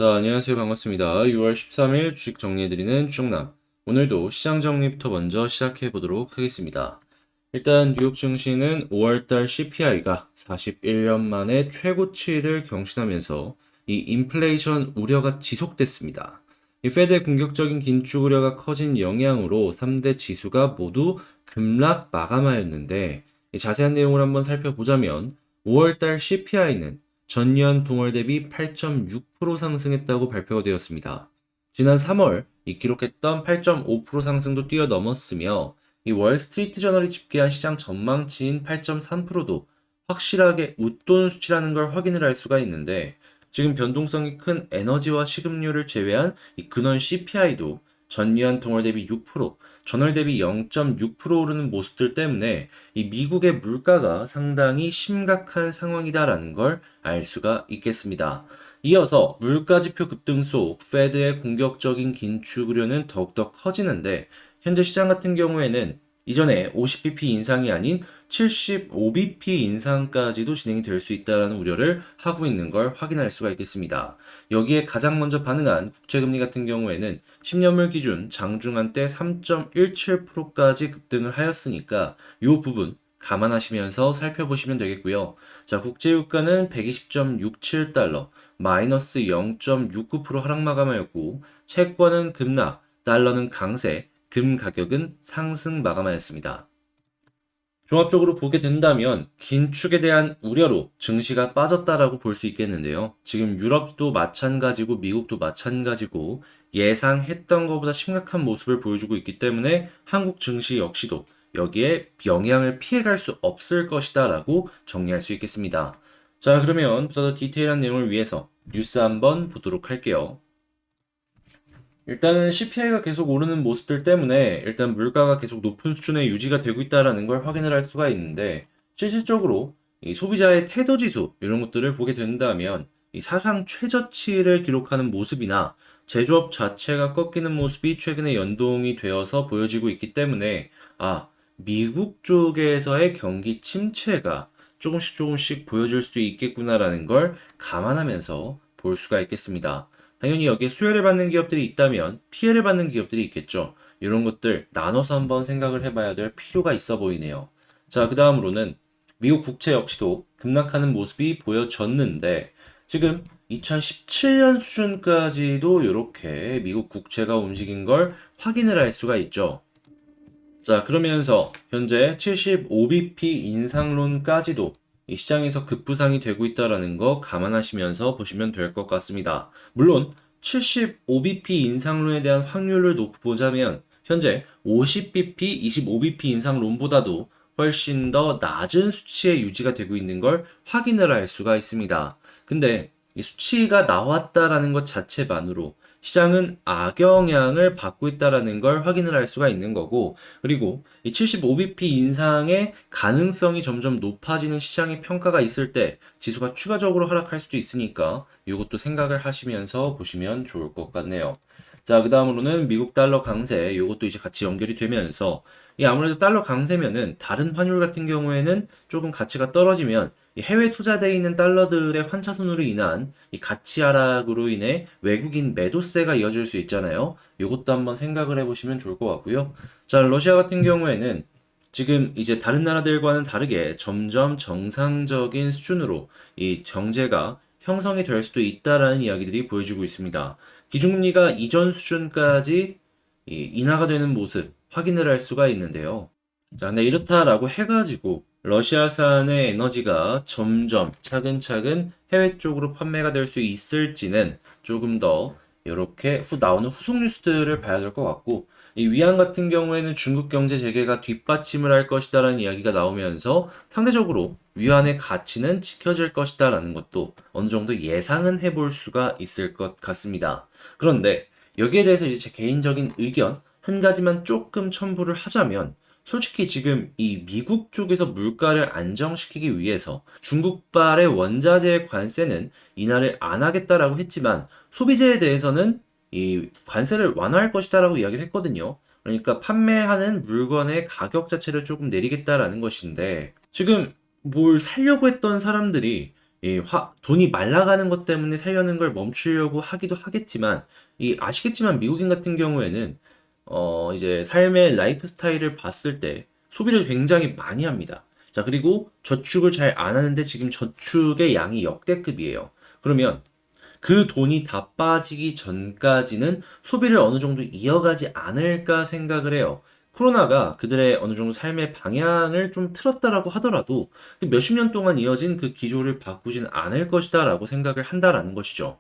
자, 안녕하세요. 반갑습니다. 6월 13일 주식 정리해드리는 주정남. 오늘도 시장 정리부터 먼저 시작해 보도록 하겠습니다. 일단 뉴욕 증시는 5월달 CPI가 41년 만에 최고치를 경신하면서 이 인플레이션 우려가 지속됐습니다. 이 페드의 공격적인 긴축 우려가 커진 영향으로 3대 지수가 모두 급락 마감하였는데 이 자세한 내용을 한번 살펴보자면 5월달 CPI는 전년 동월 대비 8.6% 상승했다고 발표가 되었습니다. 지난 3월 이 기록했던 8.5% 상승도 뛰어넘었으며 이 월스트리트 저널이 집계한 시장 전망치인 8.3%도 확실하게 웃돈 수치라는 걸 확인을 할 수가 있는데 지금 변동성이 큰 에너지와 식음료를 제외한 이 근원 CPI도 전년 동월 대비 6%, 전월 대비 0.6% 오르는 모습들 때문에 이 미국의 물가가 상당히 심각한 상황이다라는 걸 알 수가 있겠습니다. 이어서 물가지표 급등 속 페드의 공격적인 긴축 우려는 더욱더 커지는데 현재 시장 같은 경우에는 이전에 50bp 인상이 아닌 75bp 인상까지도 진행이 될 수 있다는 우려를 하고 있는 걸 확인할 수가 있겠습니다. 여기에 가장 먼저 반응한 국채금리 같은 경우에는 10년물 기준 장중한 때 3.17%까지 급등을 하였으니까 이 부분 감안하시면서 살펴보시면 되겠고요. 자, 국제유가는 120.67달러, 마이너스 0.69% 하락 마감하였고, 채권은 급락, 달러는 강세, 금 가격은 상승 마감하였습니다. 종합적으로 보게 된다면 긴축에 대한 우려로 증시가 빠졌다라고 볼 수 있겠는데요. 지금 유럽도 마찬가지고 미국도 마찬가지고 예상했던 것보다 심각한 모습을 보여주고 있기 때문에 한국 증시 역시도 여기에 영향을 피해갈 수 없을 것이다라고 정리할 수 있겠습니다. 자, 그러면 보다 더 디테일한 내용을 위해서 뉴스 한번 보도록 할게요. 일단은 CPI가 계속 오르는 모습들 때문에 일단 물가가 계속 높은 수준에 유지가 되고 있다라는 걸 확인을 할 수가 있는데 실질적으로 이 소비자의 태도 지수 이런 것들을 보게 된다면 이 사상 최저치를 기록하는 모습이나 제조업 자체가 꺾이는 모습이 최근에 연동이 되어서 보여지고 있기 때문에 미국 쪽에서의 경기 침체가 조금씩 보여질 수 있겠구나라는 걸 감안하면서 볼 수가 있겠습니다. 당연히 여기에 수혜를 받는 기업들이 있다면 피해를 받는 기업들이 있겠죠. 이런 것들 나눠서 한번 생각을 해봐야 될 필요가 있어 보이네요. 자, 그 다음으로는 미국 국채 역시도 급락하는 모습이 보여졌는데 지금 2017년 수준까지도 이렇게 미국 국채가 움직인 걸 확인을 할 수가 있죠. 자, 그러면서 현재 75bp 인상론까지도 이 시장에서 급부상이 되고 있다라는 거 감안하시면서 보시면 될 것 같습니다. 물론 75bp 인상론에 대한 확률을 놓고 보자면 현재 50bp, 25bp 인상론보다도 훨씬 더 낮은 수치에 유지가 되고 있는 걸 확인을 할 수가 있습니다. 근데 이 수치가 나왔다라는 것 자체만으로 시장은 악영향을 받고 있다라는 걸 확인을 할 수가 있는 거고, 그리고 이 75bp 인상의 가능성이 점점 높아지는 시장의 평가가 있을 때 지수가 추가적으로 하락할 수도 있으니까 이것도 생각을 하시면서 보시면 좋을 것 같네요. 자, 그 다음으로는 미국 달러 강세, 이것도 이제 같이 연결이 되면서 이 아무래도 달러 강세면은 다른 환율 같은 경우에는 조금 가치가 떨어지면 이 해외 투자되어 있는 달러들의 환차손으로 인한 이 가치 하락으로 인해 외국인 매도세가 이어질 수 있잖아요. 이것도 한번 생각을 해보시면 좋을 것 같고요. 자, 러시아 같은 경우에는 지금 이제 다른 나라들과는 다르게 점점 정상적인 수준으로 이 경제가 형성이 될 수도 있다라는 이야기들이 보여지고 있습니다. 기준금리가 이전 수준까지 인하가 되는 모습 확인을 할 수가 있는데요. 자, 근데 이렇다라고 해가지고 러시아산의 에너지가 점점 차근차근 해외 쪽으로 판매가 될 수 있을지는 조금 더 이렇게 나오는 후속 뉴스들을 봐야 될 것 같고 이 위안 같은 경우에는 중국 경제 재개가 뒷받침을 할 것이다라는 이야기가 나오면서 상대적으로 위안의 가치는 지켜질 것이다라는 것도 어느 정도 예상은 해볼 수가 있을 것 같습니다. 그런데 여기에 대해서 이제 제 개인적인 의견 한 가지만 조금 첨부를 하자면 솔직히 지금 이 미국 쪽에서 물가를 안정시키기 위해서 중국발의 원자재 관세는 인하를 안 하겠다라고 했지만 소비재에 대해서는 이 관세를 완화할 것이다라고 이야기를 했거든요. 그러니까 판매하는 물건의 가격 자체를 조금 내리겠다라는 것인데 지금 뭘 살려고 했던 사람들이 돈이 말라가는 것 때문에 살려는 걸 멈추려고 하기도 하겠지만, 아시겠지만 미국인 같은 경우에는, 이제 삶의 라이프 스타일을 봤을 때 소비를 굉장히 많이 합니다. 자, 그리고 저축을 잘 안 하는데 지금 저축의 양이 역대급이에요. 그러면 그 돈이 다 빠지기 전까지는 소비를 어느 정도 이어가지 않을까 생각을 해요. 코로나가 그들의 어느 정도 삶의 방향을 좀 틀었다라고 하더라도 그 몇십 년 동안 이어진 그 기조를 바꾸진 않을 것이다라고 생각을 한다라는 것이죠.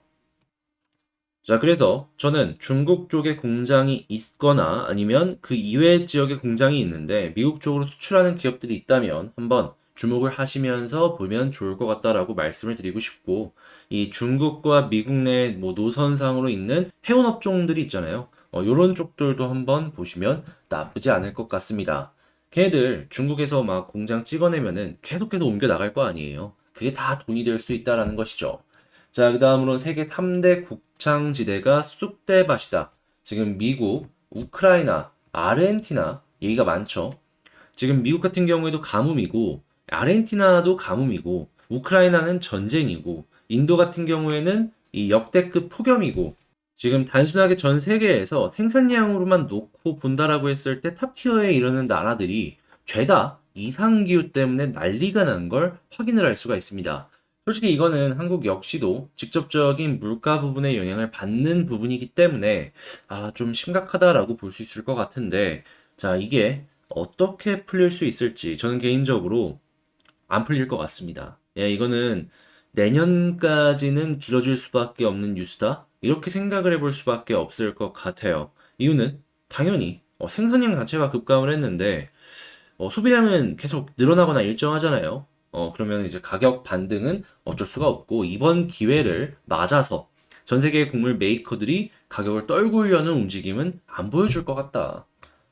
자, 그래서 저는 중국 쪽에 공장이 있거나 아니면 그 이외 지역에 공장이 있는데 미국 쪽으로 수출하는 기업들이 있다면 한번 주목을 하시면서 보면 좋을 것 같다라고 말씀을 드리고 싶고, 이 중국과 미국 내 뭐 노선상으로 있는 해운 업종들이 있잖아요. 요런 쪽들도 한번 보시면 나쁘지 않을 것 같습니다. 걔네들 중국에서 막 공장 찍어내면은 계속해서 옮겨 나갈 거 아니에요. 그게 다 돈이 될 수 있다라는 것이죠. 자, 그 다음으로 세계 3대 곡창지대가 쑥대밭이다. 지금 미국, 우크라이나, 아르헨티나 얘기가 많죠. 지금 미국 같은 경우에도 가뭄이고, 아르헨티나도 가뭄이고, 우크라이나는 전쟁이고, 인도 같은 경우에는 이 역대급 폭염이고, 지금 단순하게 전 세계에서 생산량으로만 놓고 본다라고 했을 때 탑티어에 이르는 나라들이 죄다 이상기후 때문에 난리가 난 걸 확인을 할 수가 있습니다. 솔직히 이거는 한국 역시도 직접적인 물가 부분에 영향을 받는 부분이기 때문에 좀 심각하다라고 볼 수 있을 것 같은데, 자, 이게 어떻게 풀릴 수 있을지 저는 개인적으로 안 풀릴 것 같습니다. 예, 이거는 내년까지는 길어질 수밖에 없는 뉴스다. 이렇게 생각을 해볼 수밖에 없을 것 같아요. 이유는 당연히 생산량 자체가 급감을 했는데 소비량은 계속 늘어나거나 일정하잖아요. 그러면 이제 가격 반등은 어쩔 수가 없고 이번 기회를 맞아서 전 세계 곡물 메이커들이 가격을 떨구려는 움직임은 안 보여줄 것 같다.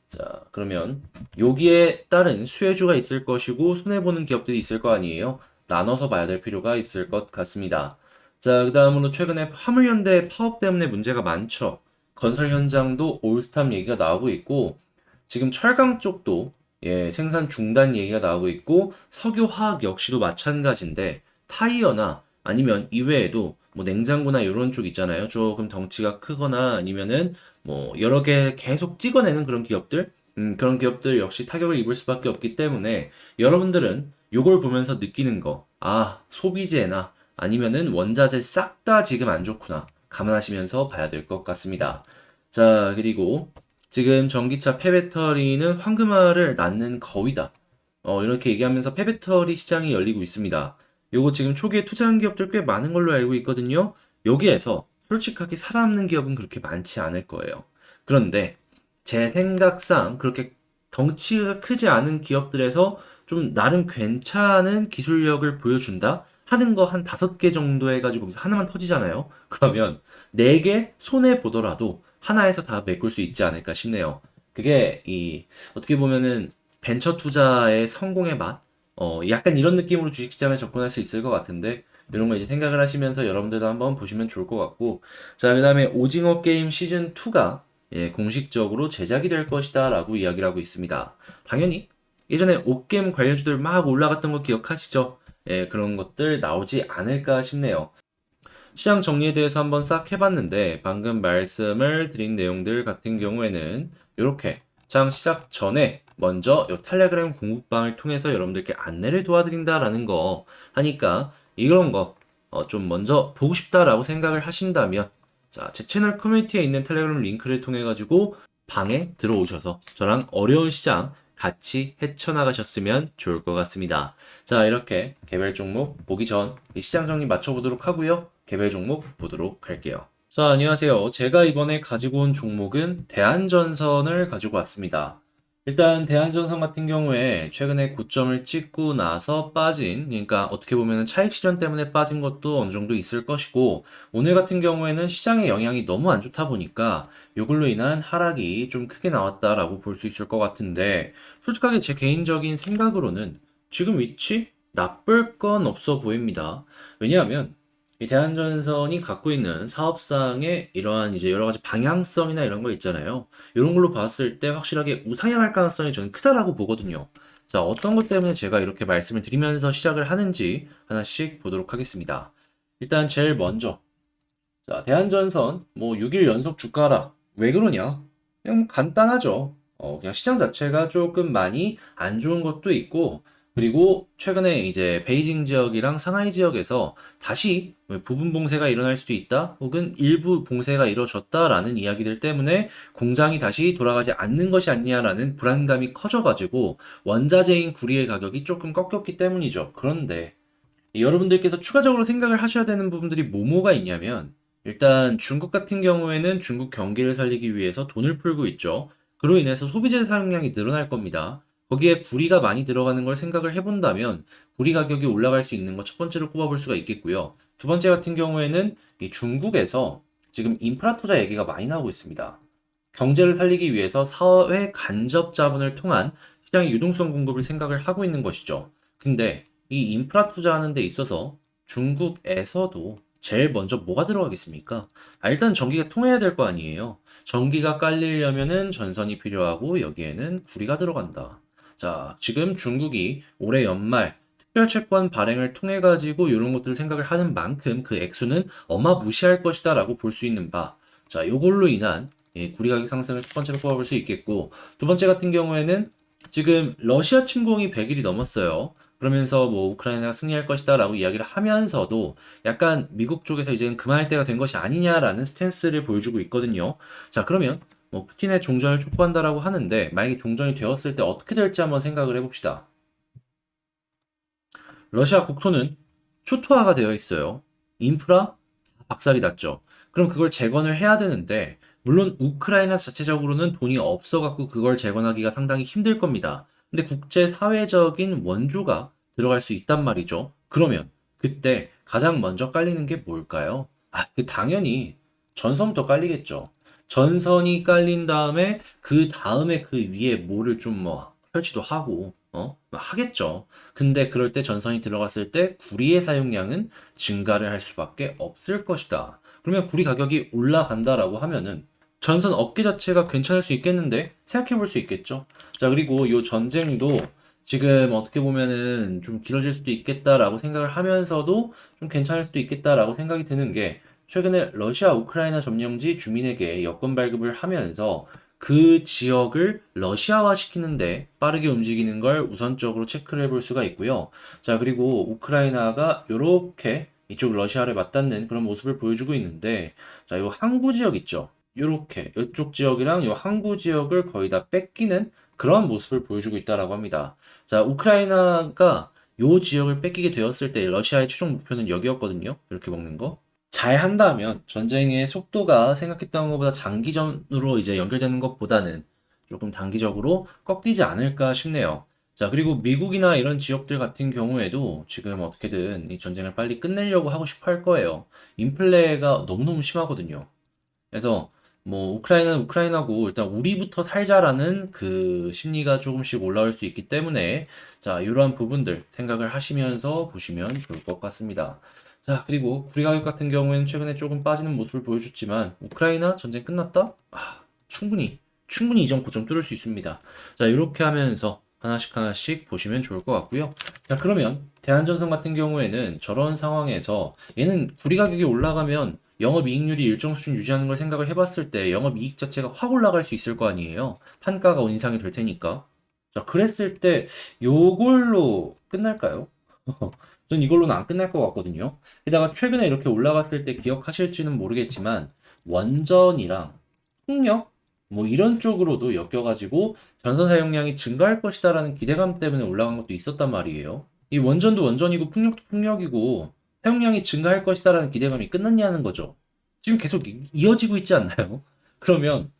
자, 그러면 여기에 따른 수혜주가 있을 것이고 손해보는 기업들이 있을 거 아니에요? 나눠서 봐야 될 필요가 있을 것 같습니다. 자, 그 다음으로 최근에 화물연대 파업 때문에 문제가 많죠. 건설 현장도 올스탑 얘기가 나오고 있고, 지금 철강 쪽도 생산 중단 얘기가 나오고 있고, 석유화학 역시도 마찬가지인데, 타이어나 아니면 이외에도 뭐 냉장고나 이런 쪽 있잖아요. 조금 덩치가 크거나 아니면은 뭐 여러 개 계속 찍어내는 그런 기업들, 그런 기업들 역시 타격을 입을 수밖에 없기 때문에 여러분들은 요걸 보면서 느끼는 거, 소비재나 아니면은 원자재 싹 다 지금 안 좋구나. 감안하시면서 봐야 될 것 같습니다. 자, 그리고 지금 전기차 폐배터리는 황금알을 낳는 거위다. 이렇게 얘기하면서 폐배터리 시장이 열리고 있습니다. 요거 지금 초기에 투자한 기업들 꽤 많은 걸로 알고 있거든요. 여기에서 솔직하게 살아남는 기업은 그렇게 많지 않을 거예요. 그런데 제 생각상 그렇게 덩치가 크지 않은 기업들에서 좀 나름 괜찮은 기술력을 보여준다 하는 거 한 5개 정도 해가지고 거기서 하나만 터지잖아요. 그러면 4개 손해 보더라도 하나에서 다 메꿀 수 있지 않을까 싶네요. 그게 어떻게 보면은 벤처 투자의 성공의 맛? 약간 이런 느낌으로 주식시장에 접근할 수 있을 것 같은데, 이런 거 이제 생각을 하시면서 여러분들도 한번 보시면 좋을 것 같고, 자, 그 다음에 오징어 게임 시즌2가 공식적으로 제작이 될 것이다 라고 이야기를 하고 있습니다. 당연히 예전에 옷게임 관련주들 막 올라갔던 거 기억하시죠? 그런 것들 나오지 않을까 싶네요. 시장 정리에 대해서 한번 싹 해봤는데 방금 말씀을 드린 내용들 같은 경우에는 이렇게 장 시작 전에 먼저 요 텔레그램 공부방을 통해서 여러분들께 안내를 도와드린다라는 거 하니까 이런 거 좀 먼저 보고 싶다라고 생각을 하신다면, 자, 제 채널 커뮤니티에 있는 텔레그램 링크를 통해 가지고 방에 들어오셔서 저랑 어려운 시장 같이 헤쳐나가셨으면 좋을 것 같습니다. 자, 이렇게 개별 종목 보기 전 이 시장 정리 맞춰보도록 하고요. 개별 종목 보도록 할게요. 자, 안녕하세요. 제가 이번에 가지고 온 종목은 대한전선을 가지고 왔습니다. 일단 대한전선 같은 경우에 최근에 고점을 찍고 나서 빠진, 그러니까 어떻게 보면 차익 실현 때문에 빠진 것도 어느 정도 있을 것이고, 오늘 같은 경우에는 시장의 영향이 너무 안 좋다 보니까 이걸로 인한 하락이 좀 크게 나왔다라고 볼 수 있을 것 같은데, 솔직하게 제 개인적인 생각으로는 지금 위치 나쁠 건 없어 보입니다. 왜냐하면 이 대한전선이 갖고 있는 사업상의 이러한 이제 여러 가지 방향성이나 이런 거 있잖아요. 이런 걸로 봤을 때 확실하게 우상향할 가능성이 저는 크다라고 보거든요. 자, 어떤 것 때문에 제가 이렇게 말씀을 드리면서 시작을 하는지 하나씩 보도록 하겠습니다. 일단 제일 먼저, 자, 대한전선 뭐 6일 연속 주가 하락. 왜 그러냐? 그냥 뭐 간단하죠. 그냥 시장 자체가 조금 많이 안 좋은 것도 있고, 그리고 최근에 이제 베이징 지역이랑 상하이 지역에서 다시 뭐 부분 봉쇄가 일어날 수도 있다, 혹은 일부 봉쇄가 이루어졌다라는 이야기들 때문에 공장이 다시 돌아가지 않는 것이 아니냐라는 불안감이 커져가지고 원자재인 구리의 가격이 조금 꺾였기 때문이죠. 그런데 여러분들께서 추가적으로 생각을 하셔야 되는 부분들이 뭐뭐가 있냐면, 일단 중국 같은 경우에는 중국 경기를 살리기 위해서 돈을 풀고 있죠. 그로 인해서 소비재 사용량이 늘어날 겁니다. 거기에 구리가 많이 들어가는 걸 생각을 해본다면 구리 가격이 올라갈 수 있는 거 첫 번째로 꼽아볼 수가 있겠고요. 두 번째 같은 경우에는 이 중국에서 지금 인프라 투자 얘기가 많이 나오고 있습니다. 경제를 살리기 위해서 사회 간접 자본을 통한 시장의 유동성 공급을 생각을 하고 있는 것이죠. 근데 이 인프라 투자하는 데 있어서 중국에서도 제일 먼저 뭐가 들어가겠습니까? 일단 전기가 통해야 될 거 아니에요. 전기가 깔리려면은 전선이 필요하고 여기에는 구리가 들어간다. 자, 지금 중국이 올해 연말 특별채권 발행을 통해 가지고 이런 것들을 생각을 하는 만큼 그 액수는 어마무시할 것이다라고 볼 수 있는 바. 자, 요걸로 인한 구리 가격 상승을 첫 번째로 꼽아볼 수 있겠고, 두 번째 같은 경우에는 지금 러시아 침공이 100일이 넘었어요. 그러면서 뭐 우크라이나가 승리할 것이다라고 이야기를 하면서도 약간 미국 쪽에서 이제는 그만할 때가 된 것이 아니냐라는 스탠스를 보여주고 있거든요. 자, 그러면 뭐 푸틴의 종전을 촉구한다라고 하는데, 만약에 종전이 되었을 때 어떻게 될지 한번 생각을 해봅시다. 러시아 국토는 초토화가 되어 있어요. 인프라 박살이 났죠. 그럼 그걸 재건을 해야 되는데, 물론 우크라이나 자체적으로는 돈이 없어갖고 그걸 재건하기가 상당히 힘들 겁니다. 근데 국제사회적인 원조가 들어갈 수 있단 말이죠. 그러면 그때 가장 먼저 깔리는 게 뭘까요? 당연히 전선부터 깔리겠죠. 전선이 깔린 다음에 그 다음에 그 위에 뭐를 좀 뭐 설치도 하고, 하겠죠. 근데 그럴 때 전선이 들어갔을 때 구리의 사용량은 증가를 할 수밖에 없을 것이다. 그러면 구리 가격이 올라간다라고 하면은 전선 업계 자체가 괜찮을 수 있겠는데 생각해 볼 수 있겠죠. 자, 그리고 이 전쟁도 지금 어떻게 보면은 좀 길어질 수도 있겠다라고 생각을 하면서도 좀 괜찮을 수도 있겠다라고 생각이 드는 게, 최근에 러시아 우크라이나 점령지 주민에게 여권 발급을 하면서 그 지역을 러시아화 시키는데 빠르게 움직이는 걸 우선적으로 체크를 해볼 수가 있고요. 자, 그리고 우크라이나가 요렇게 이쪽 러시아를 맞닿는 그런 모습을 보여주고 있는데, 자, 요 항구 지역 있죠? 요렇게 이쪽 지역이랑 요 항구 지역을 거의 다 뺏기는 그런 모습을 보여주고 있다라고 합니다. 자, 우크라이나가 요 지역을 뺏기게 되었을 때 러시아의 최종 목표는 여기였거든요. 이렇게 먹는 거. 잘 한다면 전쟁의 속도가 생각했던 것보다 장기전으로 이제 연결되는 것보다는 조금 단기적으로 꺾이지 않을까 싶네요. 자, 그리고 미국이나 이런 지역들 같은 경우에도 지금 어떻게든 이 전쟁을 빨리 끝내려고 하고 싶어 할 거예요. 인플레가 너무너무 심하거든요. 그래서 뭐 우크라이나는 우크라이나고 일단 우리부터 살자라는 그 심리가 조금씩 올라올 수 있기 때문에, 자, 이러한 부분들 생각을 하시면서 보시면 좋을 것 같습니다. 자, 그리고 구리 가격 같은 경우에는 최근에 조금 빠지는 모습을 보여줬지만 우크라이나 전쟁 끝났다? 충분히 이전 고점 뚫을 수 있습니다. 자, 이렇게 하면서 하나씩 하나씩 보시면 좋을 것 같고요. 자, 그러면 대한전선 같은 경우에는 저런 상황에서 얘는 구리 가격이 올라가면 영업이익률이 일정 수준 유지하는 걸 생각을 해봤을 때 영업이익 자체가 확 올라갈 수 있을 거 아니에요. 판가가 인상이 될 테니까. 자, 그랬을 때 요걸로 끝날까요? 전 이걸로는 안 끝날 것 같거든요. 게다가 최근에 이렇게 올라갔을 때 기억하실지는 모르겠지만 원전이랑 풍력 뭐 이런 쪽으로도 엮여가지고 전선 사용량이 증가할 것이다라는 기대감 때문에 올라간 것도 있었단 말이에요. 이 원전도 원전이고 풍력도 풍력이고 사용량이 증가할 것이다라는 기대감이 끝났냐는 거죠. 지금 계속 이어지고 있지 않나요? 그러면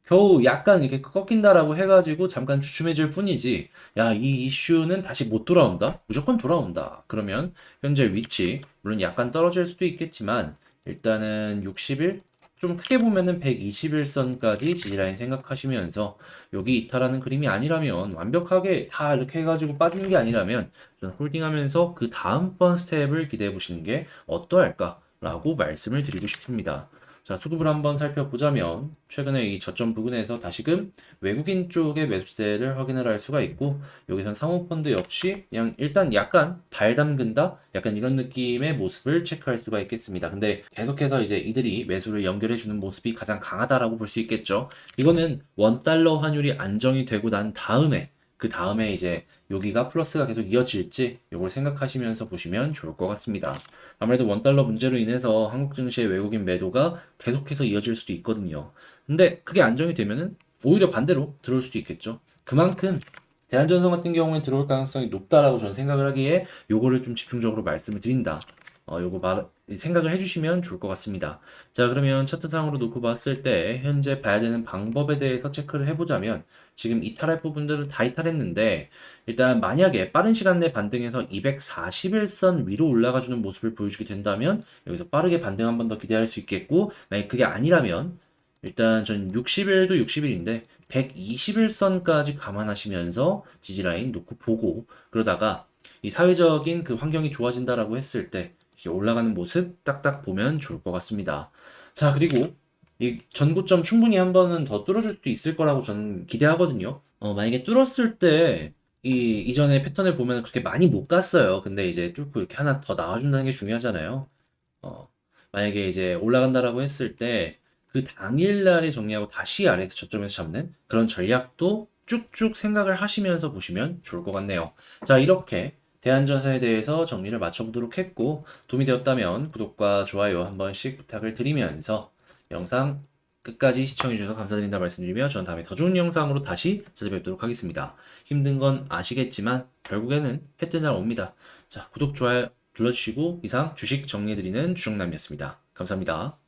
겨우 약간 이렇게 꺾인다라고 해가지고 잠깐 주춤해질 뿐이지, 야, 이 이슈는 다시 못 돌아온다? 무조건 돌아온다. 그러면 현재 위치, 물론 약간 떨어질 수도 있겠지만, 일단은 60일? 좀 크게 보면은 121선까지 지지라인 생각하시면서, 여기 이탈하는 그림이 아니라면, 완벽하게 다 이렇게 해가지고 빠지는 게 아니라면, 저는 홀딩하면서 그 다음번 스텝을 기대해 보시는 게 어떠할까라고 말씀을 드리고 싶습니다. 자, 수급을 한번 살펴보자면 최근에 이 저점 부근에서 다시금 외국인 쪽의 매수세를 확인을 할 수가 있고 여기선 사모펀드 역시 그냥 일단 약간 발 담근다? 약간 이런 느낌의 모습을 체크할 수가 있겠습니다. 근데 계속해서 이제 이들이 매수를 연결해주는 모습이 가장 강하다라고 볼 수 있겠죠. 이거는 원달러 환율이 안정이 되고 난 다음에 그 다음에 이제 여기가 플러스가 계속 이어질지 이걸 생각하시면서 보시면 좋을 것 같습니다. 아무래도 원달러 문제로 인해서 한국 증시의 외국인 매도가 계속해서 이어질 수도 있거든요. 근데 그게 안정이 되면은 오히려 반대로 들어올 수도 있겠죠. 그만큼 대한전선 같은 경우에 들어올 가능성이 높다라고 저는 생각을 하기에 요거를 좀 집중적으로 말씀을 드린다. 요거 생각을 해주시면 좋을 것 같습니다. 자, 그러면 차트상으로 놓고 봤을 때 현재 봐야 되는 방법에 대해서 체크를 해보자면 지금 이탈할 부분들은 다 이탈했는데 일단 만약에 빠른 시간 내 반등해서 241선 위로 올라가주는 모습을 보여주게 된다면 여기서 빠르게 반등 한 번 더 기대할 수 있겠고 만약 그게 아니라면 일단 전 60일도 60일인데 121선까지 감안하시면서 지지라인 놓고 보고 그러다가 이 사회적인 그 환경이 좋아진다라고 했을 때 올라가는 모습 딱딱 보면 좋을 것 같습니다. 자, 그리고 이 전고점 충분히 한 번은 더 뚫어줄 수도 있을 거라고 저는 기대하거든요. 만약에 뚫었을 때 이전의 패턴을 보면 그렇게 많이 못 갔어요. 근데 이제 뚫고 이렇게 하나 더 나와준다는 게 중요하잖아요. 어, 만약에 이제 올라간다라고 했을 때 그 당일날에 정리하고 다시 아래에서 저점에서 잡는 그런 전략도 쭉쭉 생각을 하시면서 보시면 좋을 것 같네요. 자, 이렇게 대한전선에 대해서 정리를 마쳐보도록 했고 도움이 되었다면 구독과 좋아요 한 번씩 부탁을 드리면서 영상 끝까지 시청해주셔서 감사드린다 말씀드리며 저는 다음에 더 좋은 영상으로 다시 찾아뵙도록 하겠습니다. 힘든 건 아시겠지만 결국에는 해 뜰 날 옵니다. 자, 구독, 좋아요 눌러주시고 이상 주식 정리해드리는 주정남이었습니다. 감사합니다.